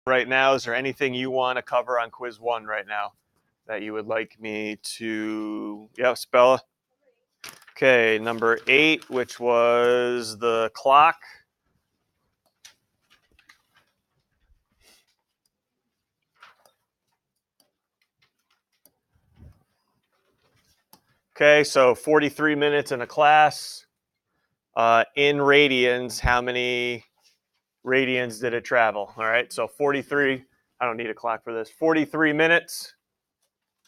right now, is there anything you want to cover on quiz 1 right now that you would like me to, spell? Okay, number 8, which was the clock. Okay, so 43 minutes in a class. In radians, how many radians did it travel? All right, so 43, I don't need a clock for this, 43 minutes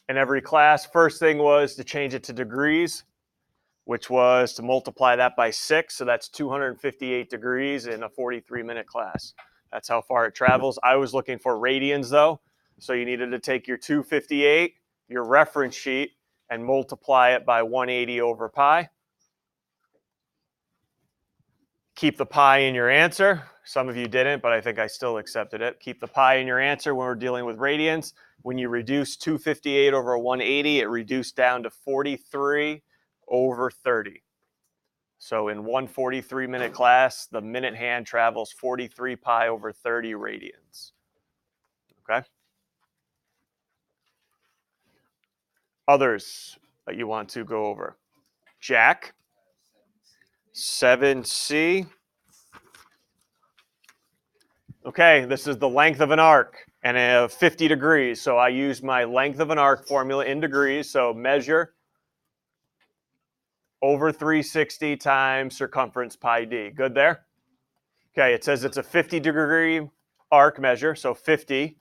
in every class. First thing was to change it to degrees, which was to multiply that by 6. So that's 258 degrees in a 43-minute class. That's how far it travels. I was looking for radians, though. So you needed to take your 258, your reference sheet, and multiply it by 180 over pi. Keep the pi in your answer. Some of you didn't, but I think I still accepted it. Keep the pi in your answer when we're dealing with radians. When you reduce 258 over 180, it reduced down to 43 over 30. So in one 43-minute class, the minute hand travels 43 pi over 30 radians. Okay? Others that you want to go over. Jack, 7C. Okay, this is the length of an arc and 50 degrees. So I use my length of an arc formula in degrees. So measure over 360 times circumference pi d. Good there? Okay, it says it's a 50-degree arc measure. So 50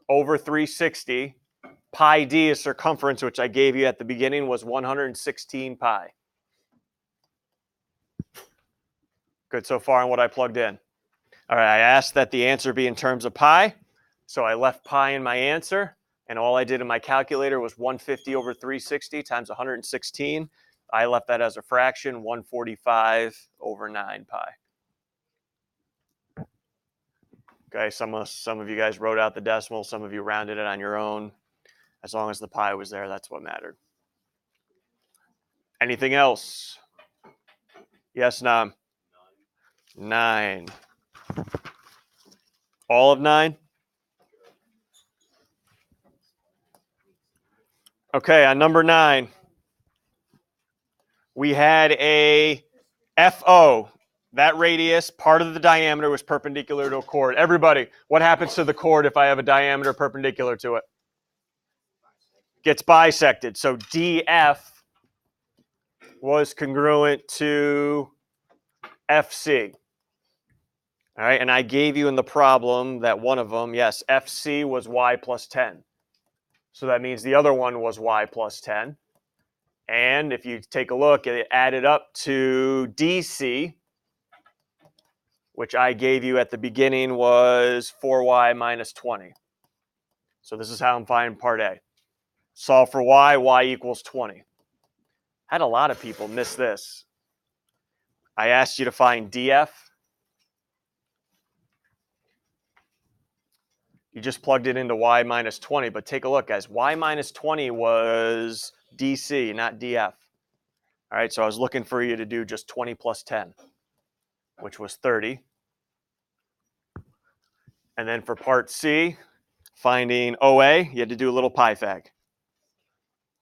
over 360. Pi d is circumference, which I gave you at the beginning, was 116 pi. Good so far on what I plugged in. All right, I asked that the answer be in terms of pi, so I left pi in my answer, and all I did in my calculator was 150 over 360 times 116. I left that as a fraction, 145 over 9 pi. Okay, some of you guys wrote out the decimal, some of you rounded it on your own. As long as the pi was there, that's what mattered. Anything else? Yes, Nam? 9. All of 9? Okay, on number 9, we had a FO. That radius, part of the diameter, was perpendicular to a chord. Everybody, what happens to the chord if I have a diameter perpendicular to it? Gets bisected. So DF was congruent to FC. All right, and I gave you in the problem that one of them, yes, FC was y plus 10. So that means the other one was y plus 10. And if you take a look, it added up to DC, which I gave you at the beginning was 4y minus 20. So this is how I'm finding part A. Solve for y equals 20. Had a lot of people miss this. I asked you to find DF. You just plugged it into y minus 20, but take a look, guys. Y minus 20 was DC, not DF. All right, so I was looking for you to do just 20 plus 10, which was 30. And then for part C, finding OA, you had to do a little pi fag.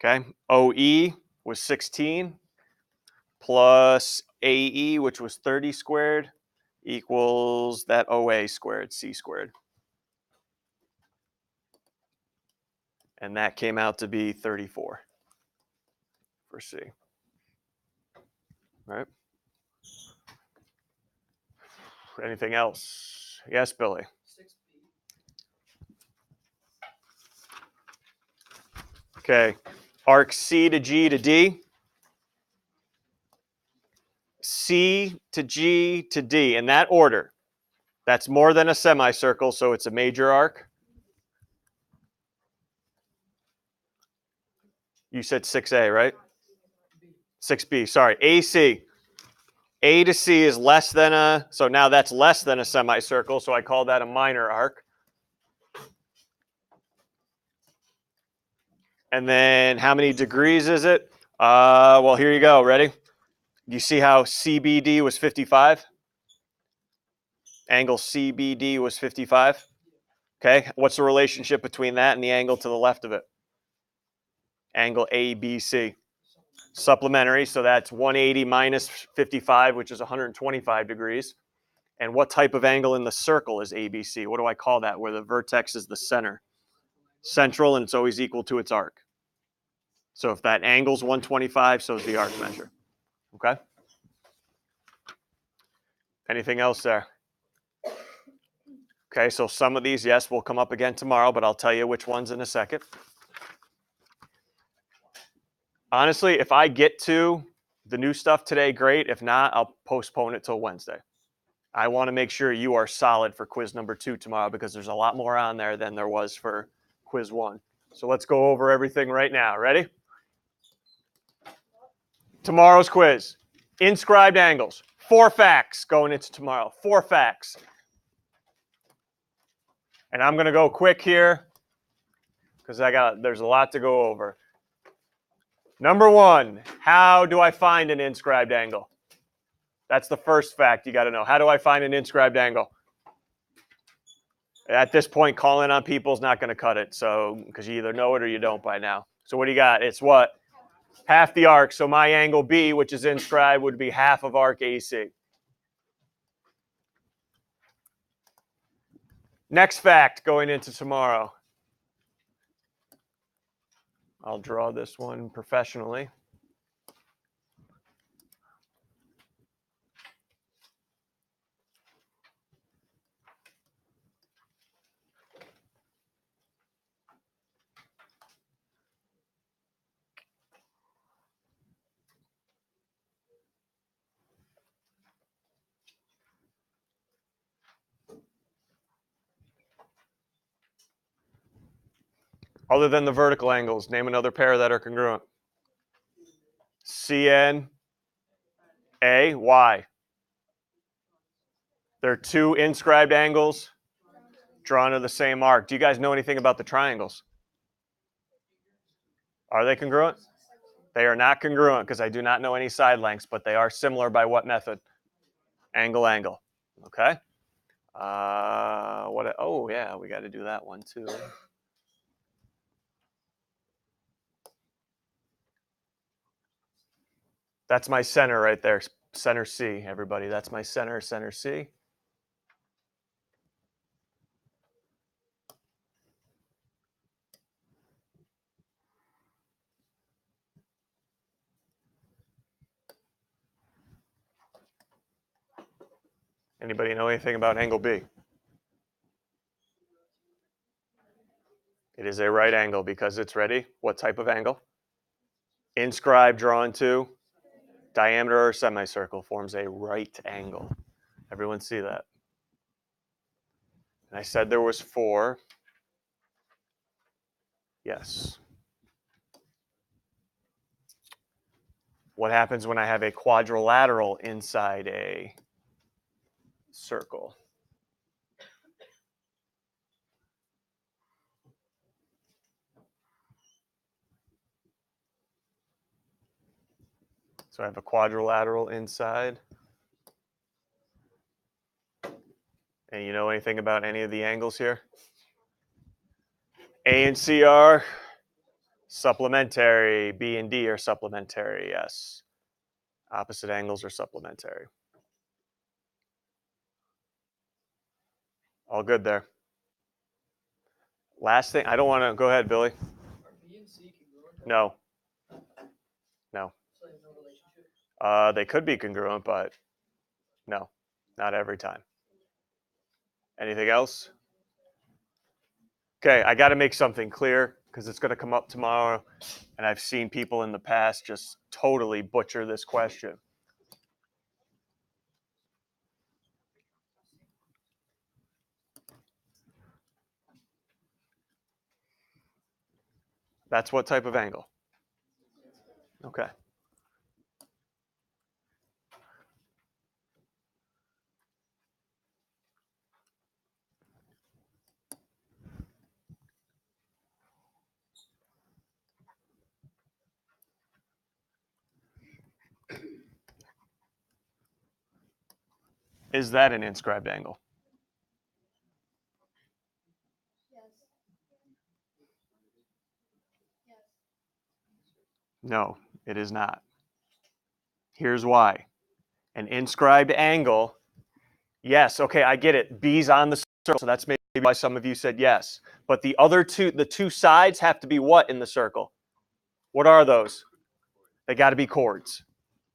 Okay, OE was 16 plus AE, which was 30 squared, equals that OA squared, C squared. And that came out to be 34 for C. All right. Anything else? Yes, Billy. 6B. Okay. Arc C to G to D. C to G to D in that order. That's more than a semicircle, so it's a major arc. You said 6A, right? 6B, sorry. AC. A to C is less than a, so now that's less than a semicircle, so I call that a minor arc. And then how many degrees is it? Well, here you go. Ready? You see how CBD was 55? Angle CBD was 55. Okay, what's the relationship between that and the angle to the left of it? Angle ABC. Supplementary, so that's 180 minus 55, which is 125 degrees. And what type of angle in the circle is ABC? What do I call that, where the vertex is the center? Central, and it's always equal to its arc. So if that angle's 125, so is the arc measure. Okay? Anything else there? Okay, so some of these, yes, will come up again tomorrow, but I'll tell you which ones in a second. Honestly, if I get to the new stuff today, great. If not, I'll postpone it till Wednesday. I want to make sure you are solid for quiz number 2 tomorrow because there's a lot more on there than there was for quiz 1. So let's go over everything right now. Ready? Tomorrow's quiz. Inscribed angles. 4 facts going into tomorrow. 4 facts. And I'm going to go quick here because there's a lot to go over. Number 1, how do I find an inscribed angle? That's the first fact you got to know. How do I find an inscribed angle? At this point, calling on people is not going to cut it. So, because you either know it or you don't by now. So what do you got? It's what? Half the arc. So my angle B, which is inscribed, would be half of arc AC. Next fact going into tomorrow. I'll draw this one professionally. Other than the vertical angles, name another pair that are congruent. CN, A, Y. They're 2 inscribed angles drawn to the same arc. Do you guys know anything about the triangles? Are they congruent? They are not congruent because I do not know any side lengths, but they are similar by what method? Angle, angle. Okay. Oh, yeah, we got to do that one too. That's my center right there, center C, everybody. That's my center, center C. Anybody know anything about angle B? It is a right angle because it's ready. What type of angle? Inscribed drawn to diameter or semicircle forms a right angle. Everyone see that? And I said there was 4. Yes. What happens when I have a quadrilateral inside a circle? So I have a quadrilateral inside. And you know anything about any of the angles here? A and C are supplementary. B and D are supplementary, yes. Opposite angles are supplementary. All good there. Last thing, I don't want to, go ahead, Billy. Are B and C congruent? No. No. So there's no relationship? They could be congruent, but no, not every time. Anything else? Okay, I got to make something clear because it's going to come up tomorrow, and I've seen people in the past just totally butcher this question. That's what type of angle? Okay. Is that an inscribed angle? No, it is not. Here's why. An inscribed angle, yes, okay, I get it. B's on the circle, so that's maybe why some of you said yes. But the other two, the two sides have to be what in the circle? What are those? They got to be chords.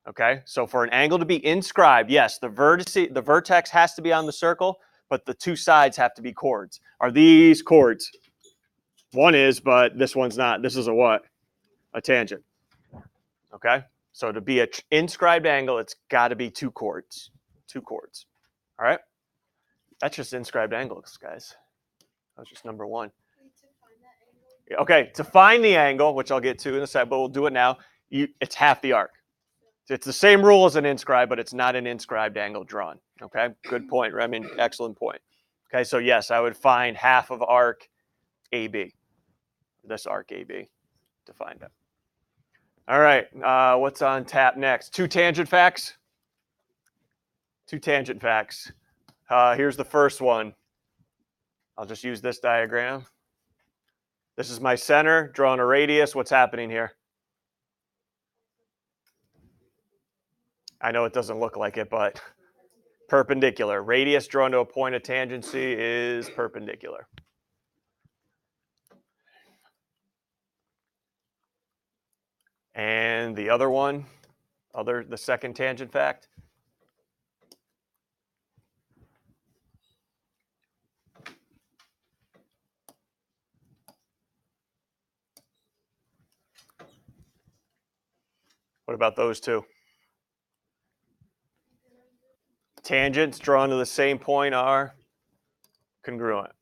Okay, so for an angle to be inscribed, yes, the vertex has to be on the circle, but the two sides have to be chords. Are these chords? One is, but this one's not. This is a what? A tangent. Okay, so to be an inscribed angle, it's got to be two chords. Two chords. All right, that's just inscribed angles, guys. That was just number one. Okay, to find the angle, which I'll get to in a second, but we'll do it now. It's half the arc. It's the same rule as an inscribed, but it's not an inscribed angle drawn. Okay, good point. I mean, excellent point. Okay, so yes, I would find half of arc AB, this arc AB, to find it. All right, what's on tap next? Two tangent facts. Two tangent facts. Here's the first one. I'll just use this diagram. This is my center, drawing a radius. What's happening here? I know it doesn't look like it, but perpendicular. Radius drawn to a point of tangency is perpendicular. And the other one, the second tangent fact. What about those two? Tangents drawn to the same point are congruent.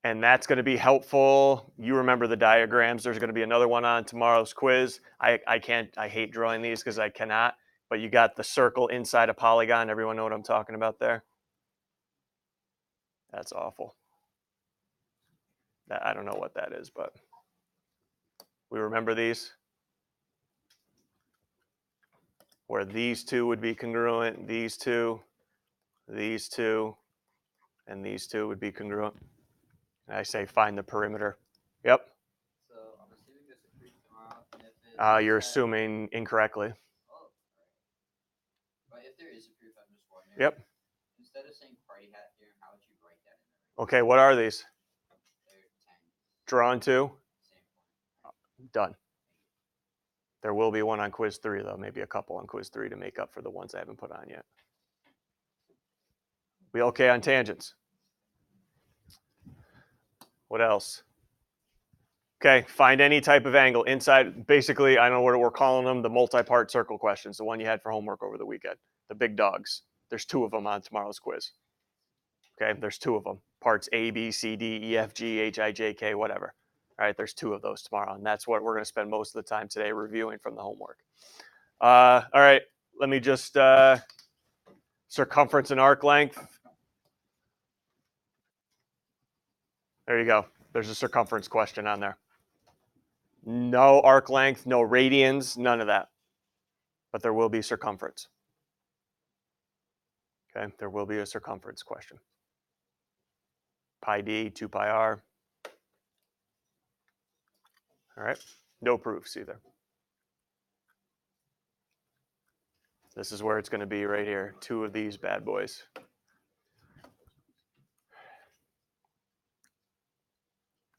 And that's going to be helpful. You remember the diagrams. There's going to be another one on tomorrow's quiz. I hate drawing these because I cannot. But you got the circle inside a polygon. Everyone know what I'm talking about there? That's awful. I don't know what that is, but we remember these? Where these two would be congruent, these two, and these two would be congruent. And I say find the perimeter. Yep. So I'm assuming there's a proof tomorrow. You're assuming incorrectly. Oh, right. But if there is a proof, I'm just wondering. Yep. Instead of saying party hat theorem, how would you write that in there? Okay, what are these? They're 10. Drawn to? Same point. Done. There will be one on quiz 3, though. Maybe a couple on quiz 3 to make up for the ones I haven't put on yet. We okay on tangents? What else? Okay, find any type of angle inside. Basically, I don't know what we're calling them, the multi-part circle questions, the one you had for homework over the weekend, the big dogs. There's 2 of them on tomorrow's quiz. Okay, there's 2 of them. Parts A, B, C, D, E, F, G, H, I, J, K, whatever. All right, there's 2 of those tomorrow, and that's what we're going to spend most of the time today reviewing from the homework. All right, let me just, circumference and arc length. There you go. There's a circumference question on there. No arc length, no radians, none of that. But there will be circumference. Okay, there will be a circumference question. Pi d, 2 pi r. All right, no proofs either. This is where it's going to be right here, 2 of these bad boys.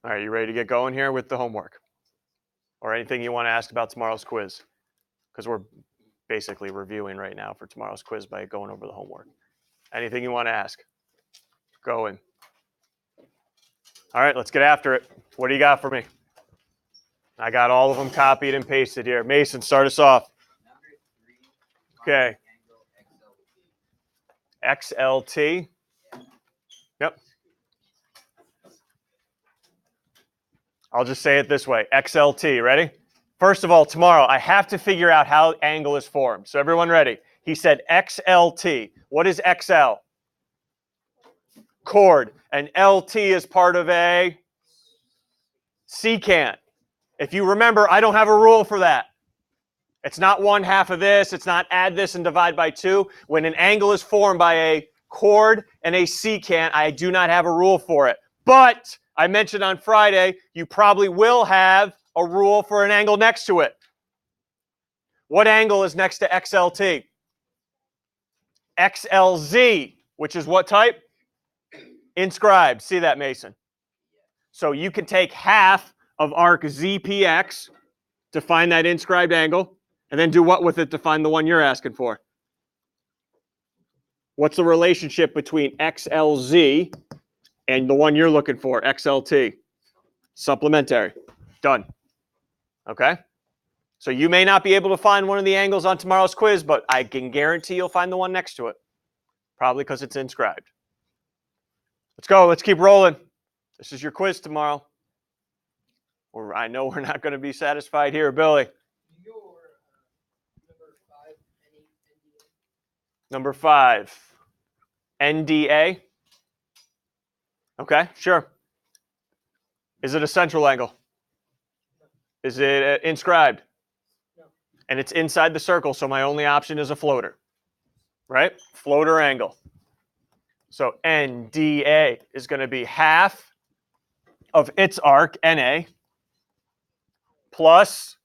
All right, you ready to get going here with the homework? Or anything you want to ask about tomorrow's quiz? Because we're basically reviewing right now for tomorrow's quiz by going over the homework. Anything you want to ask? Go in. All right, let's get after it. What do you got for me? I got all of them copied and pasted here. Mason, start us off. Okay. XLT. Yep. I'll just say it this way. XLT, ready? First of all, tomorrow, I have to figure out how angle is formed. So everyone ready? He said XLT. What is XL? Chord. And LT is part of a secant. If you remember, I don't have a rule for that. It's not 1/2 of this. It's not add this and divide by 2. When an angle is formed by a chord and a secant, I do not have a rule for it. But I mentioned on Friday, you probably will have a rule for an angle next to it. What angle is next to XLT? XLZ, which is what type? Inscribed. See that, Mason? So you can take half of arc ZPX to find that inscribed angle, and then do what with it to find the one you're asking for? What's the relationship between XLZ and the one you're looking for, XLT? Supplementary. Done. Okay? So you may not be able to find one of the angles on tomorrow's quiz, but I can guarantee you'll find the one next to it. Probably because it's inscribed. Let's go. Let's keep rolling. This is your quiz tomorrow. I know we're not going to be satisfied here, Billy. Your number 5, NDA. Number 5, NDA. Okay, sure. Is it a central angle? Is it inscribed? No. And it's inside the circle, so my only option is a floater. Right? Floater angle. So NDA is going to be half of its arc, NA, plus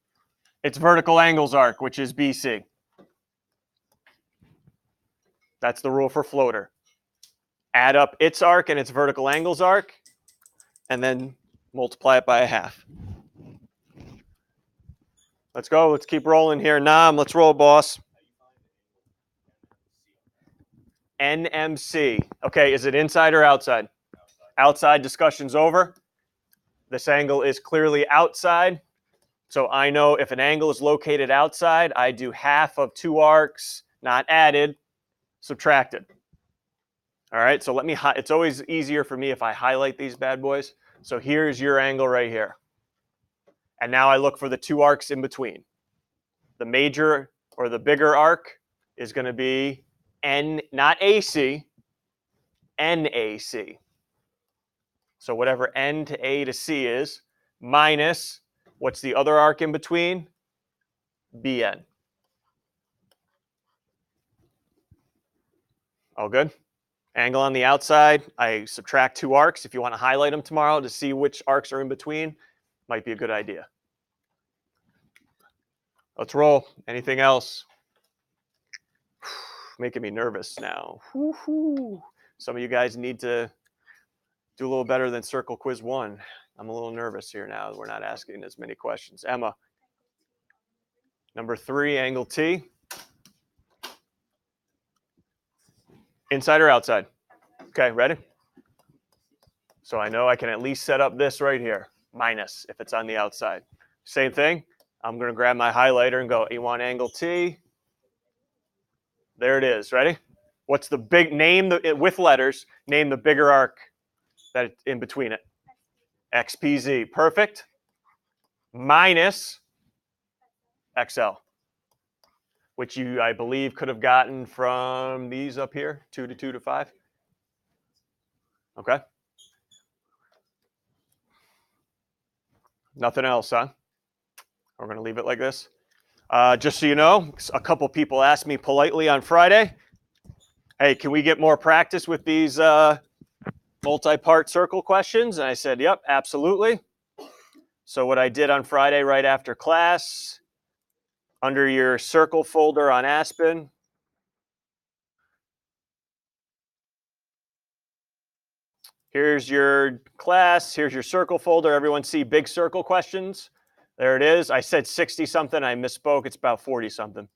its vertical angles arc, which is BC. That's the rule for floater. Add up its arc and its vertical angles arc, and then multiply it by a half. Let's go. Let's keep rolling here. Nam, let's roll, boss. NMC. Okay, is it inside or outside? Outside. Discussion's over. This angle is clearly outside. So I know if an angle is located outside, I do half of 2 arcs, not added, subtracted. All right, so it's always easier for me if I highlight these bad boys. So here's your angle right here. And now I look for the 2 arcs in between. The major or the bigger arc is going to be N, not AC, NAC. So whatever N to A to C is, minus, what's the other arc in between? BN. All good? Angle on the outside, I subtract 2 arcs. If you want to highlight them tomorrow to see which arcs are in between, might be a good idea. Let's roll. Anything else? Making me nervous now. Woo-hoo. Some of you guys need to do a little better than Circle Quiz 1. I'm a little nervous here now. We're not asking as many questions. Emma. Number 3, angle T. Inside or outside? Okay, ready? So I know I can at least set up this right here, minus if it's on the outside. Same thing. I'm going to grab my highlighter and go, you want angle T? There it is. Ready? What's the big name with letters? Name the bigger arc that in between it. XPZ. Perfect. Minus XL, which you, I believe, could have gotten from these up here, 2 to 2 to 5. Okay. Nothing else, huh? We're going to leave it like this. Just so you know, a couple people asked me politely on Friday, hey, can we get more practice with these multi-part circle questions? And I said, yep, absolutely. So what I did on Friday right after class, under your circle folder on Aspen, here's your class, here's your circle folder. Everyone see big circle questions? There it is. I said 60 something. I misspoke. It's about 40 something.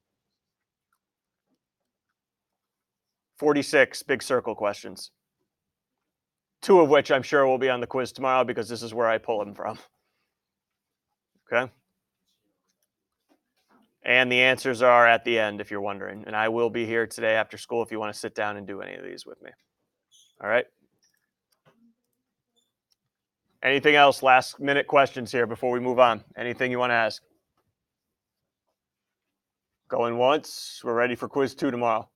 46 big circle questions. 2 of which I'm sure will be on the quiz tomorrow because this is where I pull them from. Okay. And the answers are at the end if you're wondering. And I will be here today after school if you want to sit down and do any of these with me. All right. Anything else? Last minute questions here before we move on. Anything you want to ask? Going once. We're ready for quiz 2 tomorrow.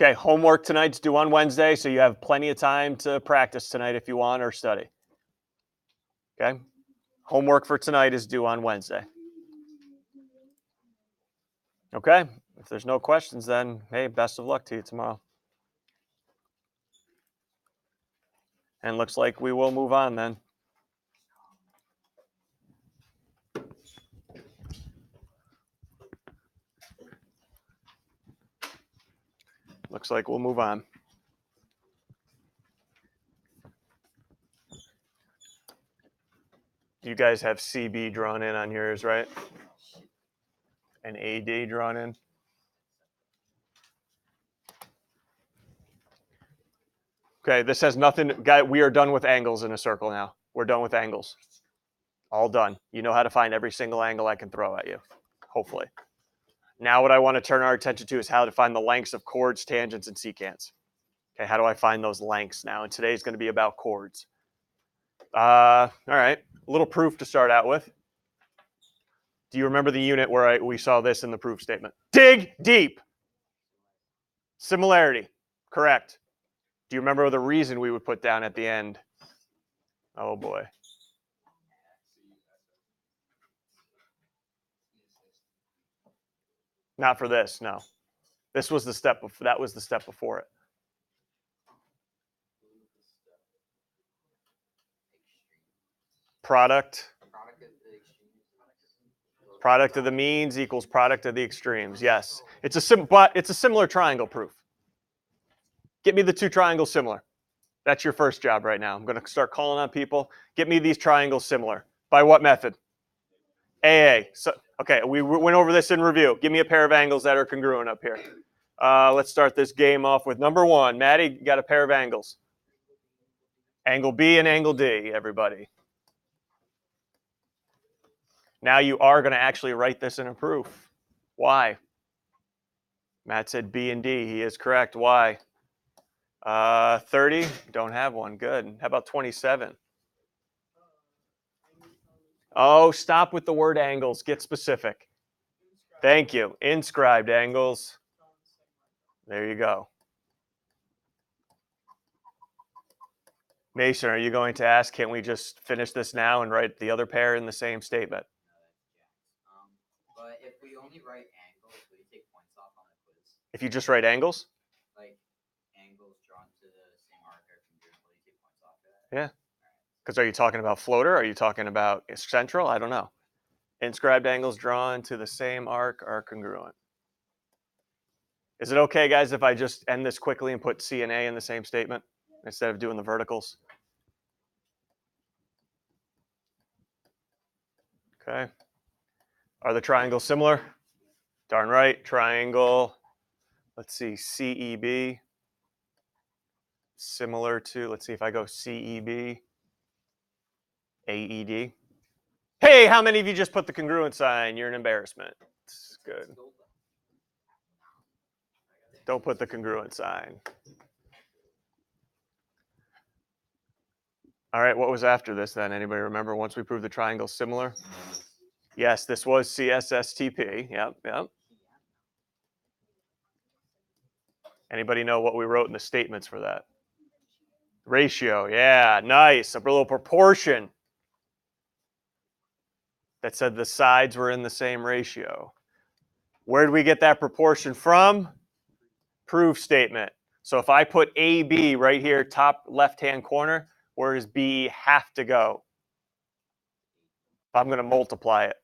Okay, homework tonight's due on Wednesday, so you have plenty of time to practice tonight if you want or study. Okay? Homework for tonight is due on Wednesday. Okay? If there's no questions, then, hey, best of luck to you tomorrow. And looks like we will move on then. Looks like we'll move on. You guys have CB drawn in on yours, right? And AD drawn in. Okay, this has nothing, guy. We are done with angles in a circle now. We're done with angles. All done. You know how to find every single angle I can throw at you, hopefully. Now what I want to turn our attention to is how to find the lengths of chords, tangents, and secants. Okay, how do I find those lengths now? And today's going to be about chords. All right, a little proof to start out with. Do you remember the unit where we saw this in the proof statement? Dig deep. Similarity, correct. Do you remember the reason we would put down at the end? Oh boy. Not for this, no. This was the step, that was the step before it. Product of the means equals product of the extremes. Yes, it's a similar triangle proof. Get me the two triangles similar. That's your first job right now. I'm going to start calling on people. Get me these triangles similar. By what method? AA. So, okay, we went over this in review. Give me a pair of angles that are congruent up here. Let's start this game off with number one. Maddie, you got a pair of angles. Angle B and angle D, everybody. Now you are going to actually write this in a proof. Why? Matt said B and D. He is correct. Why? 30. Don't have one. Good. How about 27? Oh, stop with the word angles. Get specific. Thank you. Inscribed angles. There you go. Mason, are you going to ask, can't we just finish this now and write the other pair in the same statement? But if we only write angles, will you take points off on the quiz? If you just write angles? Like angles drawn to the same arc are congruent, will you take points off of that? Yeah. Because are you talking about floater? Are you talking about central? I don't know. Inscribed angles drawn to the same arc are congruent. Is it okay, guys, if I just end this quickly and put C and A in the same statement instead of doing the verticals? Okay. Are the triangles similar? Darn right. Triangle, let's see, CEB. Similar to, let's see if I go CEB, AED. Hey, how many of you just put the congruent sign? You're an embarrassment. It's good. Don't put the congruent sign. All right, what was after this then? Anybody remember once we proved the triangle similar? Yes, this was CSSTP. Yep. Anybody know what we wrote in the statements for that? Ratio, yeah, nice. A little proportion that said the sides were in the same ratio. Where did we get that proportion from? Proof statement. So if I put AB right here, top left-hand corner, where does B have to go? I'm going to multiply it.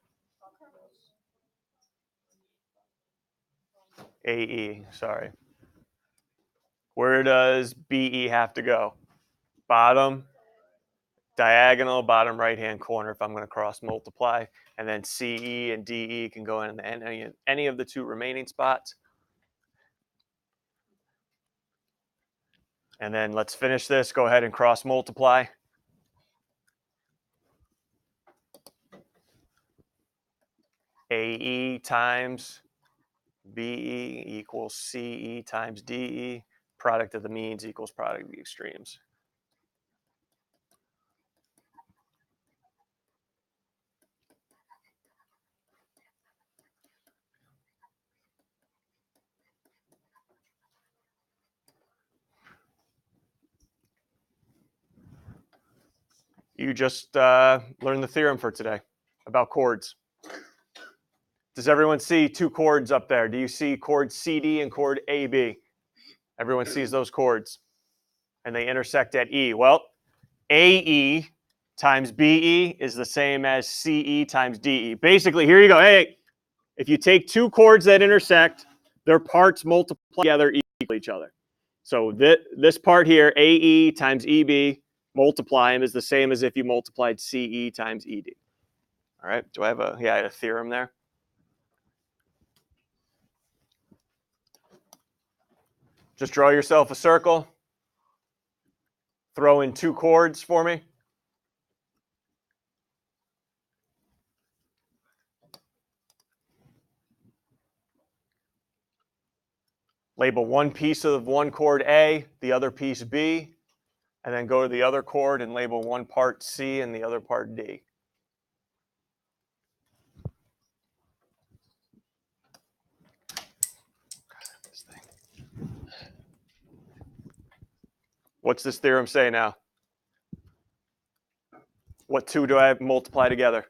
AE, sorry. Where does BE have to go? Bottom, diagonal, bottom right-hand corner if I'm going to cross multiply. And then CE and DE can go in any of the two remaining spots. And then let's finish this. Go ahead and cross multiply. AE times BE equals CE times DE. Product of the means equals product of the extremes. You just learned the theorem for today about chords. Does everyone see two chords up there? Do you see chord CD and chord AB? Everyone sees those chords, and they intersect at E. Well, AE times BE is the same as CE times DE. Basically, here you go. Hey, if you take two chords that intersect, their parts multiply together equal each other. So this part here, AE times EB, multiply them is the same as if you multiplied CE times ED. All right, do I have I had a theorem there? Just draw yourself a circle. Throw in two chords for me. Label one piece of one chord A, the other piece B, and then go to the other chord and label one part C and the other part D. What's this theorem say now? What two do I multiply together?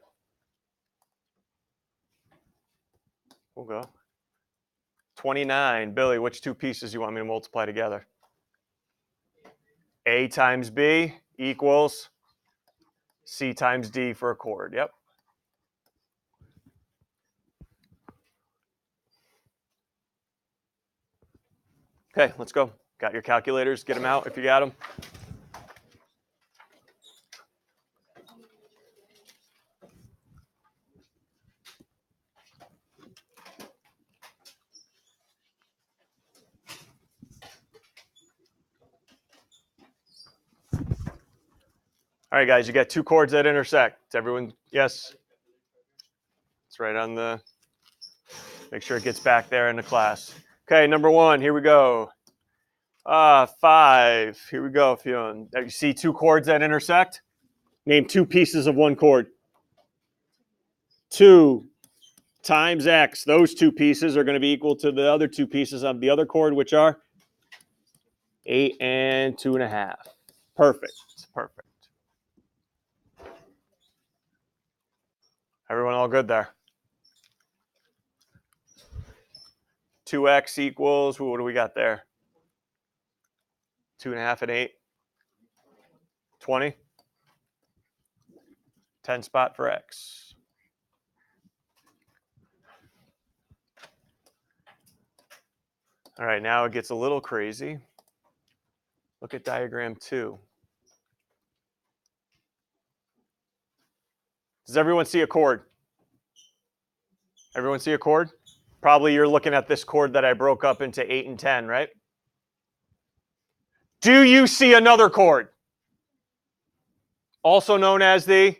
We'll go. 29. Billy, which two pieces you want me to multiply together? A times B equals C times D for a chord. Yep. Okay, let's go. Got your calculators? Get them out if you got them. All right, guys, you got two chords that intersect. Everyone, yes? It's right on the, make sure it gets back there in the class. Okay, number one, here we go. 5, here we go, Fionn. You see two chords that intersect? Name two pieces of one chord. 2 times x. Those two pieces are going to be equal to the other two pieces of the other chord, which are 8 and 2.5. Perfect. Perfect. Everyone all good there? 2x equals, what do we got there? 2.5 and 8. 20. 10 spot for x. All right, now it gets a little crazy. Look at diagram 2. Does everyone see a chord? Everyone see a chord? Probably you're looking at this chord that I broke up into 8 and 10, right? Do you see another chord? Also known as the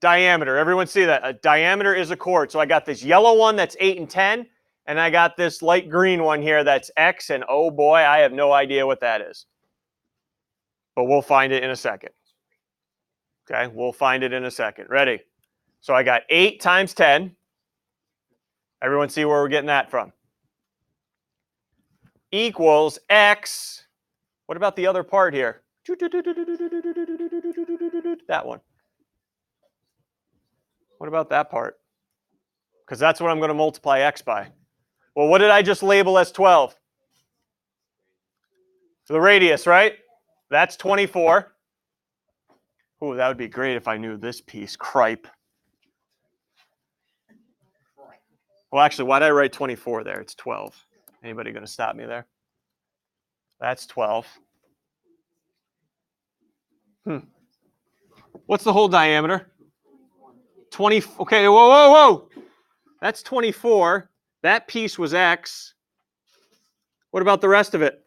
diameter. Everyone see that? A diameter is a chord. So I got this yellow one that's 8 and 10, and I got this light green one here that's x, and oh boy, I have no idea what that is. But we'll find it in a second. Okay, we'll find it in a second. Ready? So I got 8 times 10. Everyone see where we're getting that from? Equals x. What about the other part here? That one. What about that part? Because that's what I'm going to multiply x by. Well, what did I just label as 12? The radius, right? That's 24. Ooh, that would be great if I knew this piece. Cripe. Well, actually, why did I write 24 there? It's 12. Anybody going to stop me there? That's 12. What's the whole diameter? 20. Okay, whoa, whoa, whoa. That's 24. That piece was x. What about the rest of it?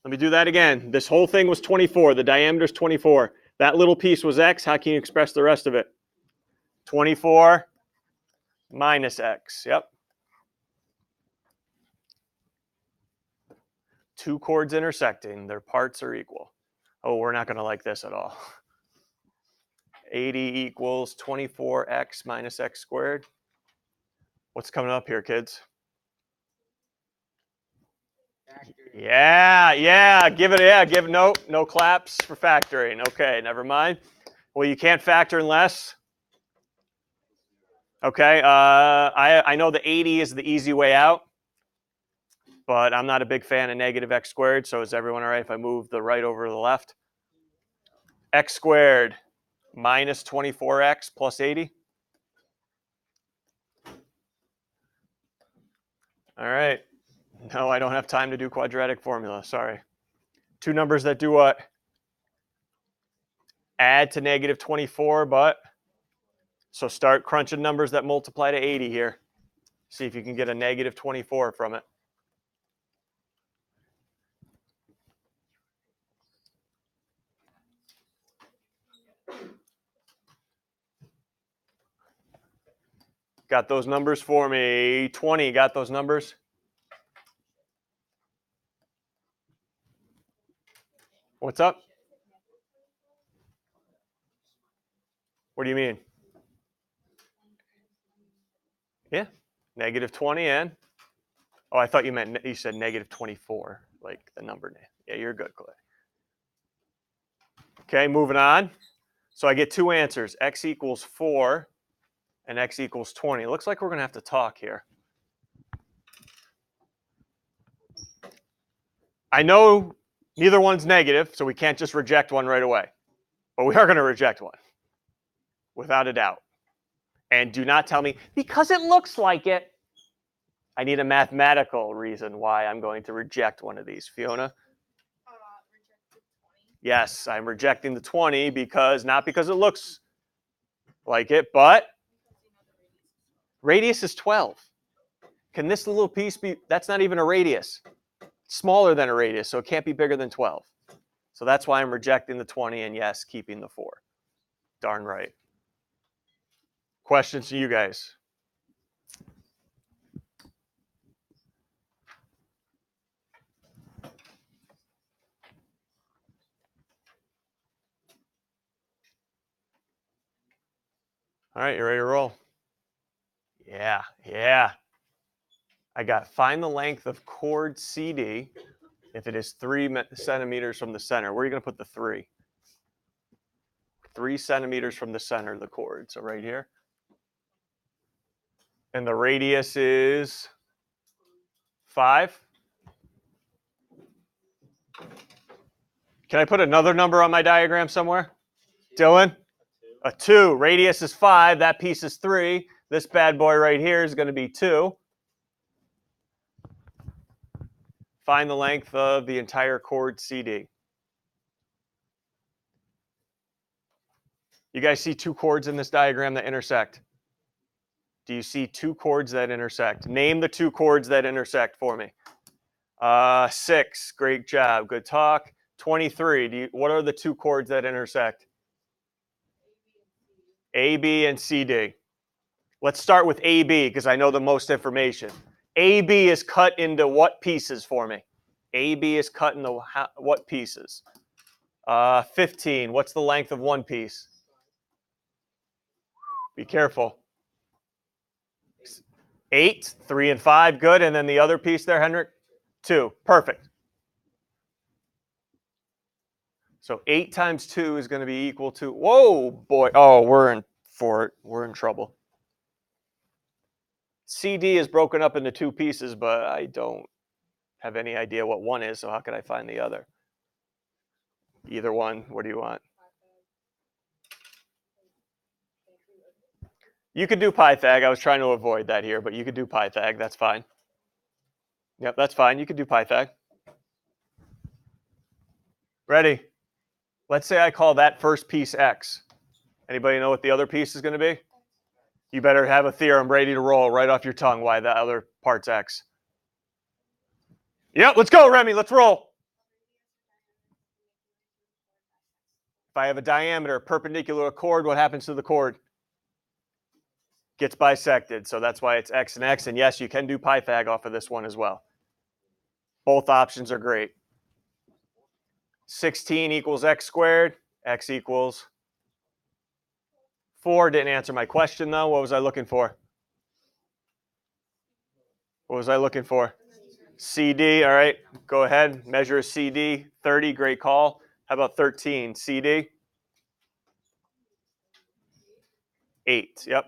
Let me do that again. This whole thing was 24. The diameter is 24. That little piece was x. How can you express the rest of it? 24 minus x. Yep. Two chords intersecting. Their parts are equal. Oh, we're not going to like this at all. 80 equals 24x minus x squared. What's coming up here, kids? Yeah, give it, no claps for factoring. Okay, never mind. Well, you can't factor unless. Okay, I know the 80 is the easy way out. but I'm not a big fan of negative x squared, so is everyone all right if I move the right over to the left? X squared minus 24x plus 80. All right. No, I don't have time to do quadratic formula. Sorry. Two numbers that do what? Add to negative 24, but so start crunching numbers that multiply to 80 here. See if you can get a negative 24 from it. Got those numbers for me? 20, got those numbers? What's up? What do you mean? Yeah, negative 20 and? Oh, I thought you said negative 24, like the number. Yeah, you're good, Clay. Okay, moving on. So I get two answers, x equals 4 and x equals 20. It looks like we're going to have to talk here. I know neither one's negative, so we can't just reject one right away. But we are going to reject one, without a doubt. And do not tell me, because it looks like it. I need a mathematical reason why I'm going to reject one of these. Fiona? Reject the 20. Yes, I'm rejecting the 20 because, not because it looks like it, but radius is 12. Can this little piece be, that's not even a radius. It's smaller than a radius, so it can't be bigger than 12. So that's why I'm rejecting the 20 and yes, keeping the 4. Darn right. Questions to you guys? All right, you ready to roll? Yeah. I got find the length of chord CD if it is 3 centimeters from the center. Where are you going to put the 3? 3 centimeters from the center of the chord. So right here. And the radius is 5. Can I put another number on my diagram somewhere? Dylan? A 2. Radius is 5. That piece is 3. This bad boy right here is going to be 2. Find the length of the entire chord CD. You guys see 2 chords in this diagram that intersect? Do you see 2 chords that intersect? Name the 2 chords that intersect for me. 6. Great job. Good talk. 23. What are the 2 chords that intersect? A, B, and C, D. Let's start with A, B because I know the most information. A, B is cut into what pieces for me? A, B is cut into what pieces? 15. What's the length of one piece? Be careful. 8. 3 and 5. Good. And then the other piece there, Henrik? 2. Perfect. So 8 times 2 is going to be equal to, whoa, boy. Oh, we're in trouble. CD is broken up into 2 pieces, but I don't have any idea what one is, so how could I find the other? Either one. What do you want? You could do Pythag. I was trying to avoid that here, but you could do Pythag. That's fine. Yep, that's fine. You could do Pythag. Ready? Let's say I call that first piece X. Anybody know what the other piece is going to be? You better have a theorem ready to roll right off your tongue why the other part's X. Yep, let's go, Remy. Let's roll. If I have a diameter perpendicular to a chord, what happens to the chord? Gets bisected. So that's why it's X and X. And yes, you can do Pythag off of this one as well. Both options are great. 16 equals X squared. X equals 4. Didn't answer my question, though. What was I looking for? What was I looking for? CD. All right. Go ahead. Measure a CD. 30. Great call. How about 13? CD? 8. Yep.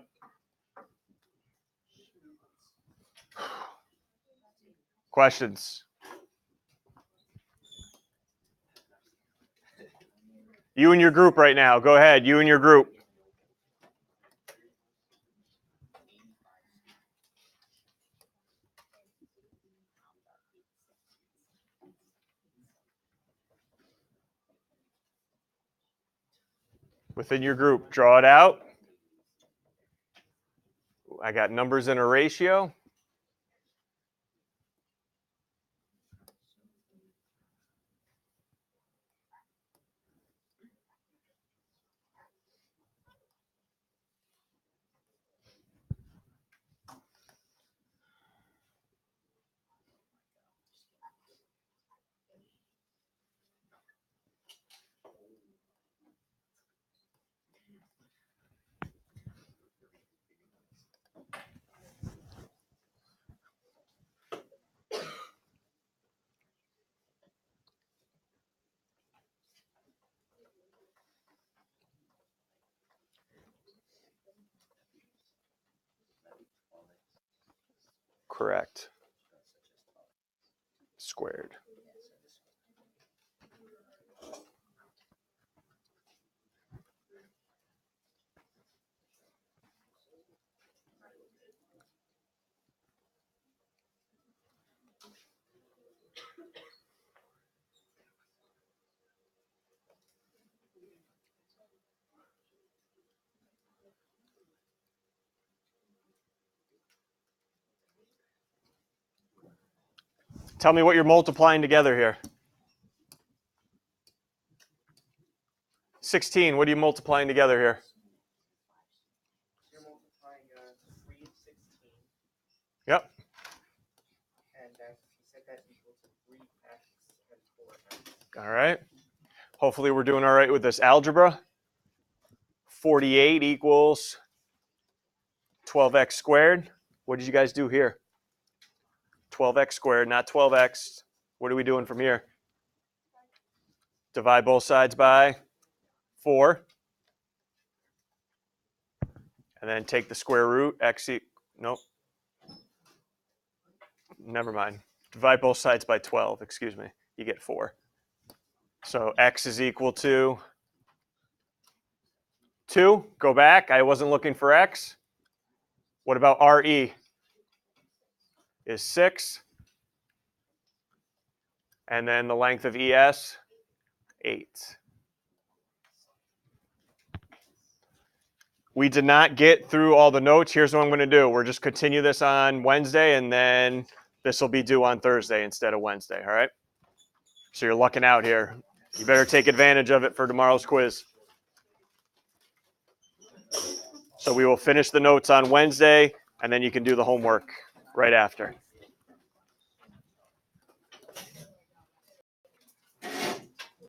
Questions? You and your group right now. Go ahead. You and your group. Within your group, draw it out. I got numbers in a ratio. Correct. Squared. Tell me what you're multiplying together here. 16, what are you multiplying together here? You're multiplying 3 and 16. Yep. And he said that's equal to 3x and 4x. All right. Hopefully we're doing all right with this algebra. 48 equals 12x squared. What did you guys do here? 12x squared, not 12x. What are we doing from here? Divide both sides by 4. And then take the square root. Nope. Never mind. Divide both sides by 12. Excuse me. You get 4. So x is equal to 2. Go back. I wasn't looking for x. What about RE? Is 6. And then the length of ES, 8. We did not get through all the notes. Here's what I'm going to do. We're just continue this on Wednesday, and then this will be due on Thursday instead of Wednesday, all right? So you're lucking out here. You better take advantage of it for tomorrow's quiz. So we will finish the notes on Wednesday, and then you can do the homework right after.